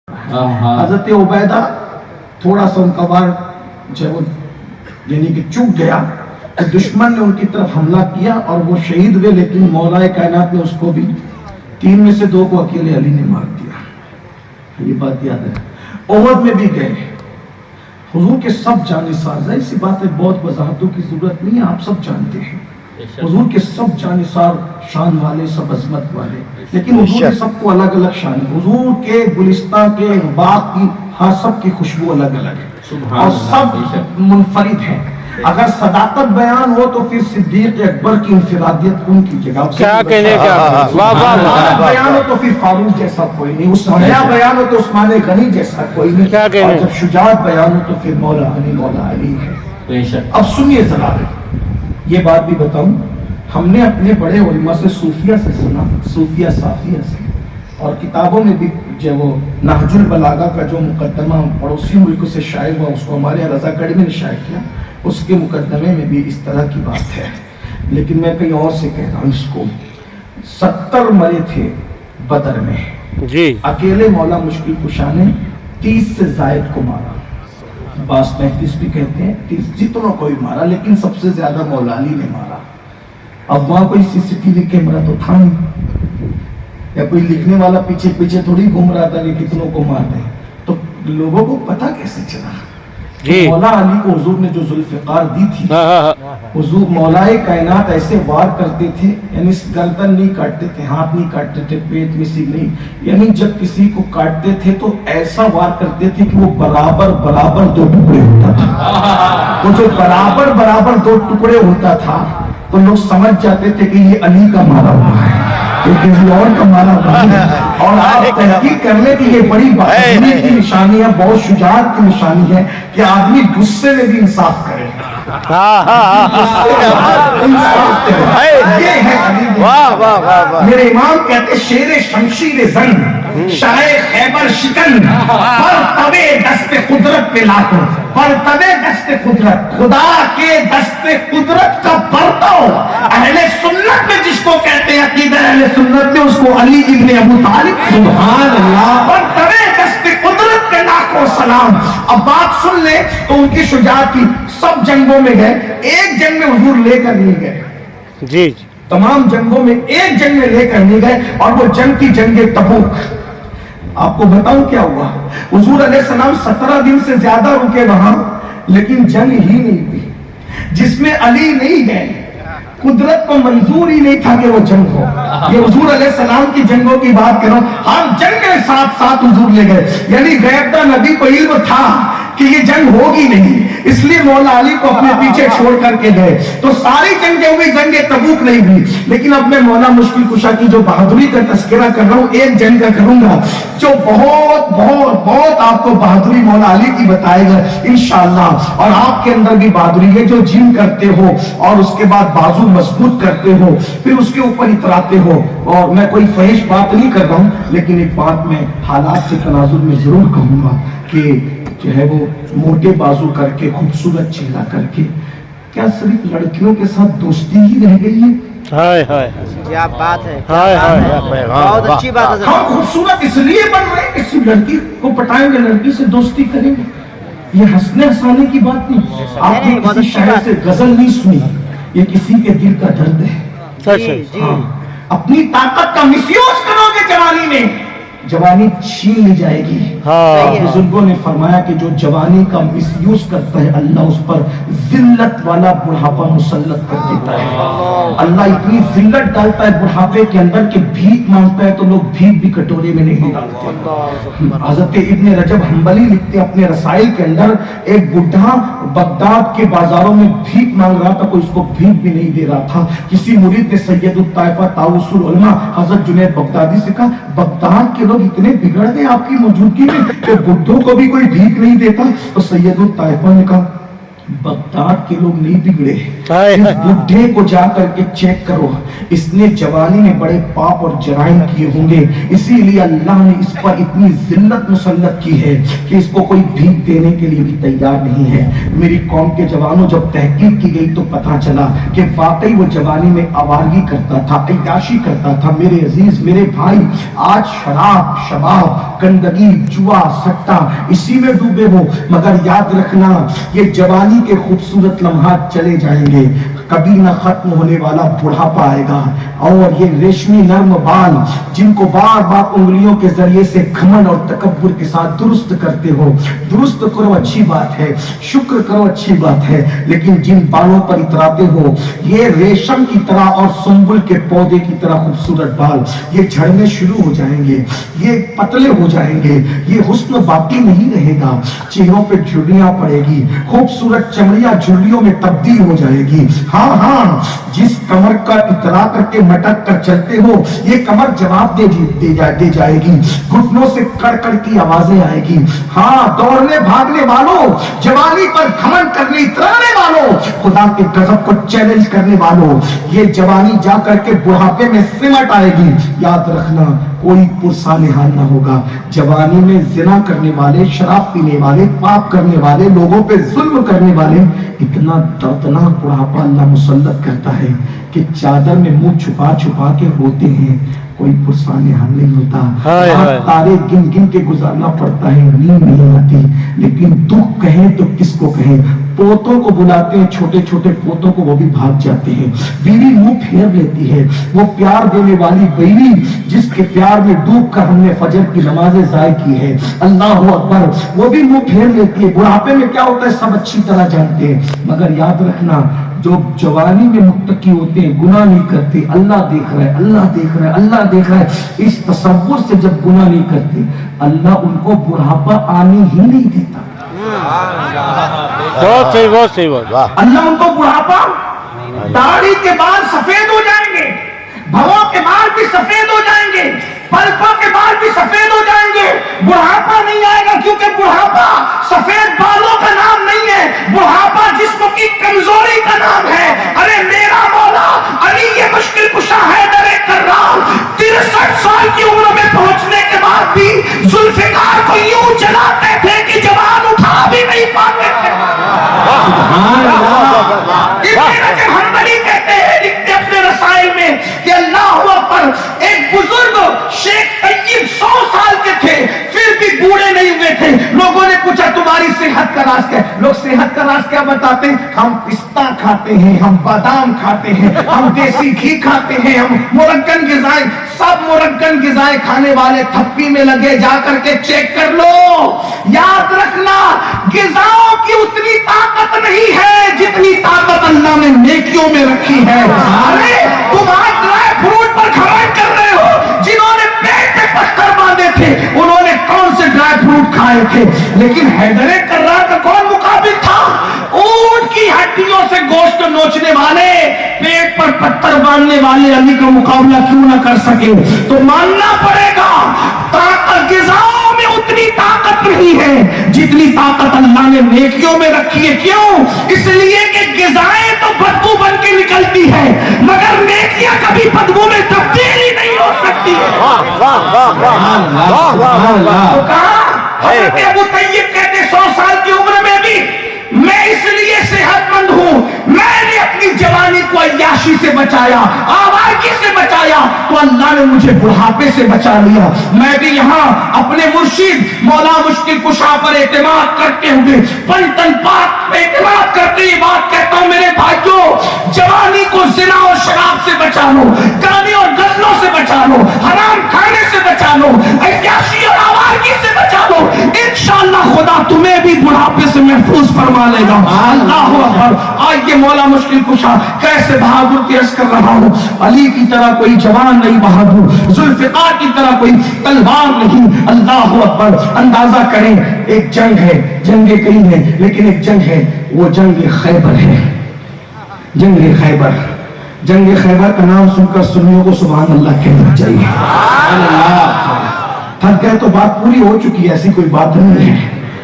हजरत उबैदा थोड़ा सा उनका वार जब यानी कि चूक गया तो दुश्मन ने उनकी तरफ हमला किया और वो शहीद हुए, लेकिन मौलाए कायनात ने उसको भी 3 में से 2 को अकेले अली ने मार दिया। ये बात याद है। ओहद में भी गए, हुजूर के सब जानिसार, जाहिर सी बात है बहुत वजाहतों की जरूरत नहीं है, आप सब जानते हैं हुजूर के सब जानिसार शान वाले, सब अजमत वाले, लेकिन हुजूर के सबको अलग अलग शान है। हुजूर के गुलिस्तान के बाग की हर सब की खुशबू अलग अलग है और सब मुनफरिद है। अगर सदाकत बयान हो तो फिर सिद्दीक अकबर की इंफिरादियत उनकी जगह क्या कहने का, वाह वाह वाह, बयान हो तो फिर फारूक जैसा कोई नहीं, उस्मानिया बयान हो तो उस्मान गनी जैसा कोई नहीं, क्या कहने, और जब शुजाअत बयान हो तो फिर मौला अली है। अब सुनिए जरा, ये बात भी बताऊं, हमने अपने बड़े उलमा से, सूफिया से सुना, सूफिया साफिया से, और किताबों में भी जो वो नहजुल बलागा का जो मुकदमा पड़ोसी मुल्क से शाये हुआ, उसको हमारे यहाँ रजा अकेडमी ने शाये किया, उसके मुकदमे में भी इस तरह की बात है। लेकिन मैं कहीं और से कह रहा हूँ इसको। 70 मरे थे बदर में जी, अकेले मौला मुश्किल कुशा ने 30 से जायद को मारा, बास 35 भी कहते हैं, 30 जितनों को भी मारा, लेकिन सबसे ज्यादा मौला अली ने मारा। अब वहां कोई सीसीटीवी कैमरा तो था नहीं, या कोई लिखने वाला पीछे पीछे थोड़ी घूम रहा था कि कितनों को मार दे, तो लोगों को पता कैसे चला? मौला अली को हुजूर ने जो जुल्फ़िकार दी थी, हुजूर मौलाए कायनात ऐसे वार करते थे, यानी गर्दन नहीं काटते थे, हाथ नहीं काटते थे, पेट में सिर नहीं, यानी जब किसी को काटते थे तो ऐसा वार करते थे कि वो बराबर बराबर 2 टुकड़े होता था। वो जो बराबर बराबर 2 टुकड़े होता था तो लोग समझ जाते थे कि ये अली का मारा हुआ है, किसी और का मारा हुआ है। और आप तहकीक करने की ये बड़ी बहादुरी की निशानी है, बहुत शुजाअत की निशानी है कि आदमी गुस्से में भी इंसाफ करे। ये है वाह वाह वाह। मेरे इमाम कहते शेरे शमशीर जंग शाहे खैबर शिकन पर तबे दस्ते कुदरत पे लाखों, पर तबे दस्ते कुदरत, खुदा के दस्ते कुदरत का बर्ताव अहले सुन्नत में जिसको कहते हैं, अकीदा अहले सुन्नत में उसको अली इब्ने अबू तालिब, सुभान अल्लाह, पर तबे दस्ते कुदरत के लाखों सलाम। अब बात सुन ले तो उनकी शुजाअत की, सब जंगों में गए, एक जंग में हुजूर लेकर नहीं गए जी, तमाम जंगों में एक जंग में लेकर नहीं गए, और वो जंग की जंग तबूक। आपको बताऊं क्या हुआ, हुजूर अलैहिस्सलाम 17 दिन से ज्यादा रुके वहां, लेकिन जंग ही नहीं हुई। जिसमें अली नहीं गए, कुदरत को मंजूर ही नहीं था कि वो जंग हो। ये हुजूर अलैहिस्सलाम की जंगों की बात करो, हर जंग के साथ साथ हुजूर ले गए, यानी गैबता नबी को इल्म था कि ये जंग होगी नहीं, इसलिए मौला अली को अपने पीछे छोड़ करके गए। तो सारी जंगें हुई, जंगे तबूक नहीं हुई। लेकिन अब मैं मौला मुश्किल कुशा की जो बहादुरी का तस्करा कर रहा हूँ, एक जंग का करूंगा जो बहुत बहुत बहुत आपको बहादुरी मौला अली की बताएगा इंशाअल्लाह। और आपके अंदर भी बहादुरी है, जो जिम करते हो और उसके बाद बाजू मजबूत करते हो, फिर उसके ऊपर इतराते हो। और मैं कोई फहिश बात नहीं कर रहा हूँ, लेकिन एक बात मैं हालात से तनाजुर में जरूर कहूंगा कि जो है वो मोटे बाजू करके, खूबसूरत चेहरा करके, क्या सिर्फ लड़कियों के साथ दोस्ती ही रह गई है? हाय हाय, क्या बात है, हाय हाय, बहुत अच्छी बात है। हम खूबसूरत इसलिए बन रहे हैं, किसी लड़की को पटाएंगे, लड़की से दोस्ती करेंगे, ये हंसने हंसाने की बात नहीं। आपने किसी शायर से गजल नहीं सुनी, ये किसी के दिल का दर्द है। अपनी ताकत का मिसयूज करोगे जवानी में, जवानी छीन ली जाएगी। बुजुर्गों ने फरमाया कि जो जवानी का मिसयूज करता है, अल्लाह उस पर जिल्लत वाला बुढ़ापा मुसल्लत कर देता है। अल्लाह इतनी जिल्लत डालता है बुढ़ापे के अंदर कि भीख मांगता है तो लोग भीख भी कटोरे में नहीं डालते। हज़रत इब्ने रजब हम्बली लिखते अपने रसाइल के अंदर, एक बुढ़ा बगदाद के बाजारों में भीख मांग रहा था, कोई उसको भीख भी नहीं दे रहा था। किसी मुरीद ने सैयदुत ताइफा ताउसुल उलमा हज़रत जुनैद बगदादी से कहा, बगदाद के लोग इतने बिगड़ गए आपकी मौजूदगी में कि बुद्धों को भी कोई भीख नहीं देता। तो सैयदुत ताइफा ने कहा, बगदाद के लोग नहीं बिगड़े। हाय, इस हाय। बुढ़े को जा करके चेक करो, इसने जवानी में बड़े पाप और जराइम किए होंगे, इसीलिए अल्लाह ने इस पर इतनी जिल्लत मुसल्लत की है कि इसको कोई भीख देने के लिए भी तैयार नहीं है। मेरी कौम के जवानों, जब तहकीक की गई तो पता चला कि वाकई वो जवानी में आवारगी करता था, अय्याशी करता था। मेरे अजीज, मेरे भाई, आज शराब, शबाब, गंदगी, जुआ, सट्टा, इसी में डूबे हो। मगर याद रखना, ये जवानी के खूबसूरत लम्हात चले जाएंगे, कभी ना खत्म होने वाला बुढ़ापा आएगा। और ये रेशमी नर्म बाल जिनको बार बार उंगलियों के जरिए से घमंड और तकब्बुर के साथ दुरुस्त करते हो, दुरुस्त करो, अच्छी बात है, शुक्र करो, अच्छी बात है, लेकिन जिन बालों पर इतराते हो, ये रेशम की तरह और सुंबुल के पौधे की तरह खूबसूरत बाल, ये झड़ने शुरू हो जाएंगे, ये पतले हो जाएंगे, ये हुस्न बाकी नहीं रहेगा, चेहरों पे झुर्रियां पड़ेगी, खूबसूरत चमड़ियां झुर्रियों में तब्दील हो जाएगी। हाँ हाँ, जिस कमर का इतरा करके मटक कर चलते हो, ये कमर जवाब दे जाएगी, घुटनों से कड़कड़ की आवाजें आएगी। हाँ, दौड़ने भागने वालों, जवानी पर घमंड करने इतराने वालों, खुदा के गजब को चैलेंज करने वालों, ये जवानी जा करके बुढ़ापे में सिमट आएगी। याद रखना, कोई पुरसा निहाल ना होगा। जवानी में जिना करने वाले, शराब पीने वाले, पाप करने वाले, लोगों पे जुल्म करने वाले, इतना दर्दनाक बुढ़ापा अल्लाह मुसल्लत करता है कि चादर में मुंह छुपा छुपा के रोते हैं, कोई पुरसा निहाल नहीं होता। हाय, हाय। तारे गिन गिन के गुजारना पड़ता है, नींद नहीं आती, लेकिन दुख कहें तो किसको कहें। पोतों को बुलाते हैं, छोटे छोटे पोतों को, वो भी भाग जाते हैं। बीवी मुंह फेर लेती है, वो प्यार देने वाली बीवी जिसके प्यार में डूब कर हमने फजर की नमाजें ज़ाय की है, अल्लाह अकबर, वो भी मुंह फेर लेती है। बुढ़ापे में क्या होता है सब अच्छी तरह जानते हैं, मगर याद रखना, जो जवानी में मुत्तकी होते हैं, गुनाह नहीं करते, अल्लाह देख रहा है, अल्लाह देख रहा है, अल्लाह देख रहा है, इस तसव्वुर से जब गुनाह नहीं करते, अल्लाह उनको बुढ़ापा आने ही नहीं देता। बहुत सही, बहुत सही बात। अल्लाह उनको बुढ़ापा, दाढ़ी के बाल सफेद हो जाएंगे, भवों के बाल भी सफेद हो जाएंगे, पलकों के बाल भी सफेद हो जाएंगे, बुढ़ापा नहीं आएगा, क्योंकि बुढ़ापा सफेद बालों का नाम नहीं है, बुढ़ापा जिस्म की कमजोरी का नाम है। अरे मेरा मौला अली ये मुश्किल कुशा है, दरे कर्रार 63 साल की उम्र में पहुंचने के बाद भी जुल्फिकार को यूं जलाते थे कि जवान उठा भी नहीं पाते थे। हम्बली कहते हैं, लिखते अपने रसाइल में कि अल्लाह पर एक बुजुर्ग शेख तैयब 100 साल के थे, फिर भी बूढ़े नहीं हुए थे। लोगों ने पूछा तुम्हारी सेहत का राज क्या है? लोग सेहत का राज क्या बताते हैं? हम पिस्ता खाते हैं, हम बादाम खाते हैं, हम देसी घी खाते हैं, हम मुरक्कन गिज़ाएं, सब मुरक्कन गिज़ाएं खाने वाले थप्पी में लगे, जाकर के चेक कर लो। याद रखना, गिज़ाओं की उतनी ताकत नहीं है जितनी ताकत अल्लाह ने नेकियों में रखी है। अरे तुम आज ड्राई फ्रूट पर घमंड कर रहे हो, जिन्होंने पेट पे पत्थर बांधे थे उन्होंने कौन से ड्राई फ्रूट खाए थे, लेकिन हैदरे कर्रार का कौन मुकाबिल था? ऊंट की हड्डियों से गोश्त नोचने वाले, पेट पर पत्थर बांधने वाले अली का मुकाबला क्यों ना कर सके? तो मानना पड़ेगा, ताकत गिज़ाओं में उतनी ताकत नहीं है जितनी ताकत अल्लाह ने नेकियों में रखी है। क्यों? इसलिए कि गिज़ाएं तो बदबू बन के निकलती है, मगर नेकियां कभी बदबू में तब्दील ही नहीं हो सकती है। तो कहा हज़रत अबू तय्यब कहते 100 साल की उम्र में भी मैं इसलिए सेहतमंद हूं, मैंने अपनी जवानी को अय्याशी से बचाया, आवारगी से बचाया, तो अल्लाह ने मुझे बुढ़ापे से बचा लिया। मैं भी यहाँ अपने मुर्शिद मौला मुश्किल कुशा पर एतमाद करते हुए, पंतन पाक पे एतमाद करते ये बात कहता हूँ, मेरे भाइयों, जवानी को जिना और शराब से बचा लो, गाने और गजलों से बचा लो, हराम खाने से बचा लो, अय्याशी और आवारगी से बचा लो। इंशाअल्लाह खुदा तुम्हें भी बुढ़ापे से महफूज फरमा लेगा। अल्लाह अकबर। आज ये मौला मुश्किल कुशा कैसे बहादुर की अर्ज कर रहा हूँ, अली की तरह कोई जवान नहीं बहादुर, जुल्फिकार की तरह कोई तलवार नहीं। अल्लाह अकबर। अंदाजा करें, एक जंग है, जंगें कई हैं, लेकिन एक जंग है, वो जंग खैबर है। जंग खैबर, जंग खैबर का नाम सुनकर सुन्नियों को सुभान अल्लाह कहना चाहिए। थक गए तो बात पूरी हो चुकी है, ऐसी कोई बात नहीं है।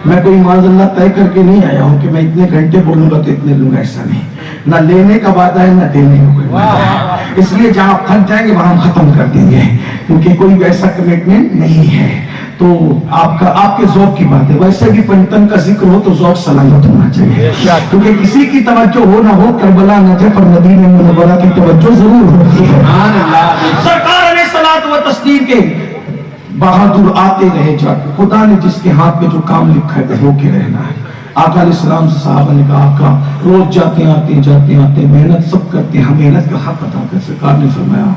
میں کوئی معاذ اللہ طے کر کے نہیں آیا ہوں کہ میں اتنے گھنٹے بولوں گا تو اتنے لوں گا، ایسا نہیں. نہ لینے کا وعدہ ہے نہ دینے کا کوئی وعدہ ہے. اس لیے جہاں آپ تھک جائیں گے وہاں ہم ختم کر دیں گے، کیونکہ کوئی ویسا کمٹمنٹ نہیں ہے. تو آپ کے ذوق کی بات ہے. ویسے بھی پنٹن کا ذکر ہو تو ذوق سلامت ہونا چاہیے، کیونکہ کسی کی توجہ ہو نہ ہو، کربلا نجف اور مدینہ منورہ کی توجہ ضرور ہوتی ہے. سرکار علیہ الصلوۃ والتسلیم کے بہادر آتے رہے جاتے. خدا نے جس کے ہاتھ میں جو کام لکھا ہے ہو کے رہنا ہے. آقا علیہ السلام سے صحابہ نے کہا آقا روز جاتے آتے محنت سب کرتے ہیں، ہم محنت کا حق ادا کر. سرکار نے فرمایا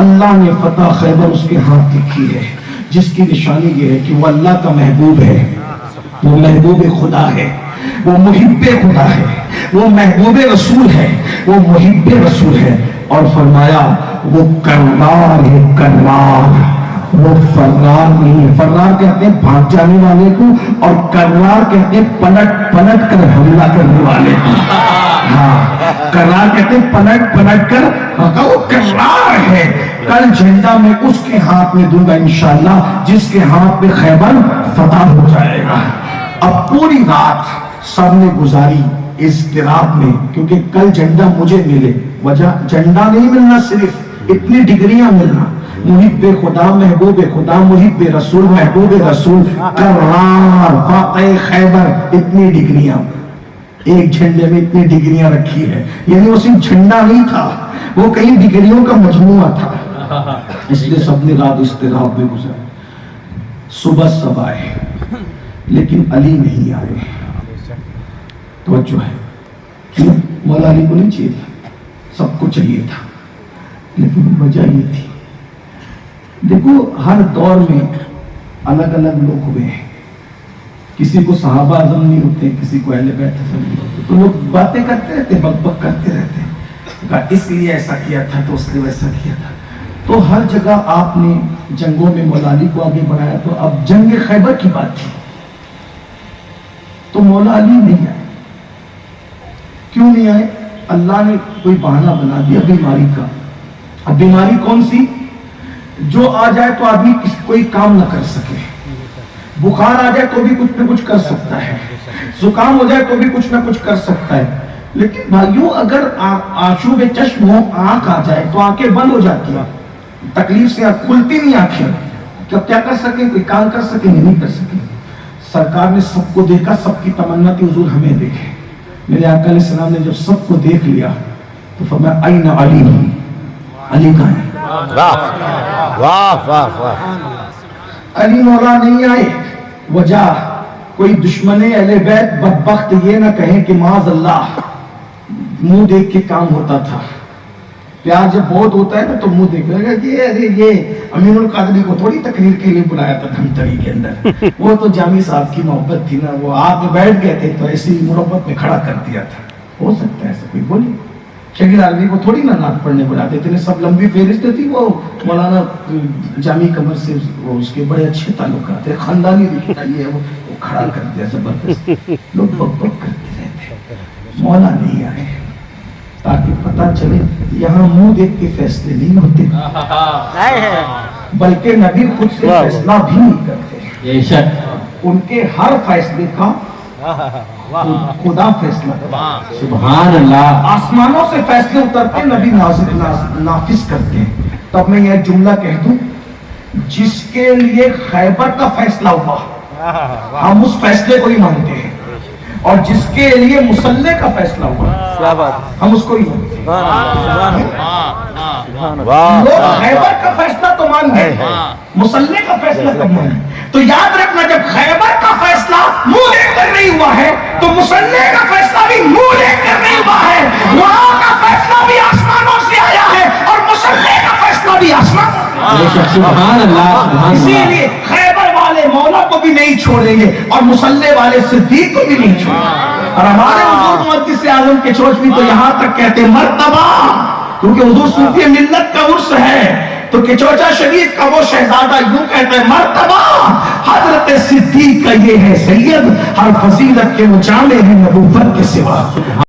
اللہ نے فتح خیبر اس کے ہاتھ لکھی ہے، جس کی نشانی یہ ہے کہ وہ اللہ کا محبوب ہے، وہ محبوب خدا ہے، وہ محب خدا ہے، وہ محبوب رسول ہے، وہ محب رسول ہے. اور فرمایا وہ کرار ہے، کرار، وہ فرار نہیں ہے. فرار کہتے ہیں بھاگ جانے والے کو، اور کرار کہتے ہیں پلٹ کر حملہ کرنے والے کو. ہاں کرار کہتے ہیں پلٹ کر. وہ کرار ہے. کل جھنڈا میں اس کے ہاتھ میں دوں گا انشاءاللہ جس کے ہاتھ میں خیبر فتح ہو جائے گا. اب پوری رات سب نے گزاری اضطراب میں، کیونکہ کل جھنڈا مجھے ملے. وجہ جھنڈا نہیں ملنا، صرف اتنی ڈگریاں ملنا. محب خدا، محبوب خدا، محب رسول، محبوب رسول، کرار، فاتح خیبر، اتنی ڈگریاں. ایک جھنڈے میں اتنی ڈگریاں رکھی ہے، یعنی وہ صرف جھنڈا نہیں تھا، وہ کئی ڈگریوں کا مجموعہ تھا. اس لیے سب نے رات اضطراب میں گزاری. صبح سب آئے لیکن علی نہیں آئے. توجہ ہے، کیوں؟ مولا علی کو نہیں چاہیے تھا، سب کو چاہیے تھا، لیکن وجہ یہ تھی. دیکھو ہر دور میں الگ الگ لوگ ہوئے ہیں. کسی کو صحابہ اعظم نہیں ہوتے، کسی کو اہل بیت نہیں ہوتے، تو لوگ باتیں کرتے رہتے، بک بک کرتے رہتے. اس لیے ایسا کیا تھا تو اس نے ویسا کیا تھا. تو ہر جگہ آپ نے جنگوں میں مولا علی کو آگے بڑھایا. تو اب جنگ خیبر کی بات تھی تو مولا علی نہیں آئے. کیوں نہیں آئے؟ اللہ نے کوئی بہانہ بنا دیا بیماری کا. اب بیماری کون سی؟ جو آ جائے تو آدمی کوئی کام نہ کر سکے. بخار آ جائے تو بھی کچھ نہ کچھ کر سکتا ہے، زکام ہو جائے تو بھی کچھ نہ کچھ کر سکتا ہے. لیکن بھائیوں اگر آشوب چشم ہو، آنکھ آ جائے تو آنکھیں بند ہو جاتی ہیں، تکلیف سے کھلتی نہیں آنکھیں. کیا کر سکیں؟ کوئی کام کر سکیں؟ نہیں کر سکیں. سرکار نے سب کو دیکھا. سب کی تمنا تھی حضور ہمیں دیکھے. میرے آقا علیہ السلام نے جب سب کو دیکھ لیا تو فرمایا این علی، علی کہاں ہے؟ علی مولا نہیں آئے. وجہ کوئی دشمن اہل بیت بدبخت یہ نہ کہیں کہ معاذ اللہ منہ دیکھ کے کام ہوتا تھا. پیار جب بہت ہوتا ہے نا تو منہ دیکھ لے گا کہ یہ امین القادری کو تھوڑی تقریر کے لیے بلایا تھا دھمتری کے اندر. وہ تو جامی صاحب کی محبت تھی نا، وہ آپ میں بیٹھ گئے تھے تو ایسی محبت میں کھڑا کر دیا تھا. ہو سکتا ہے ایسا کوئی بولی. شکیل عالمی کو تھوڑی نہ نعت پڑھنے بلاتے تھے، سب لمبی فہرستیں تھی. وہ مولانا جامی قمر سے اس کے بڑے اچھے تعلقات ہیں، خاندانی رشتہ یہ ہے. وہ کھڑا کر دیا زبردست. لوگ بک بک کرتے رہتے. مولا نہیں آئے تاکہ پتہ چلے یہاں منہ دیکھ کے فیصلے نہیں ہوتے، بلکہ نبی خود سے فیصلہ بھی نہیں کرتے. ان کے ہر فیصلے کا خدا فیصلہ کرتے. سبحان اللہ. آسمانوں سے فیصلے اترتے، نبی نافذ کرتے ہیں. تب میں یہ جملہ کہہ دوں، جس کے لیے خیبر کا فیصلہ ہوا ہم اس فیصلے کو ہی مانتے ہیں، اور جس کے لیے مسلح کا فیصلہ ہوا ہم اس کو ہی مانتے ہیں. لوگ خیبر کا فیصلہ تو مان گئے، مسلح کا فیصلہ کب مانے؟ تو یاد رکھنا جب خیبر کا فیصلہ منہ دیکھ کر نہیں ہوا ہے تو مسلح کا فیصلہ بھی منہ دیکھ کر نہیں ہوا ہے. وہاں کا فیصلہ بھی آسمانوں سے آیا ہے اور مسلح کا فیصلہ بھی آسمان. سبحان اللہ. اسی لیے خیبر والے مولا کو بھی نہیں چھوڑیں گے اور مسلح والے صدیق کو بھی نہیں چھوڑیں گے. اور ہمارے حضور محدث اعظم کے چوچ بھی تو یہاں تک کہتے مرتبہ، کیونکہ حضور صوفی ملت کا عرس ہے تو کچوچا شریف کا وہ شہزادہ یوں کہتا ہے مرتبہ حضرت صدیق کا یہ ہے سید، ہر فضیلت کے وہ جامع ہیں نبوت کے سوا.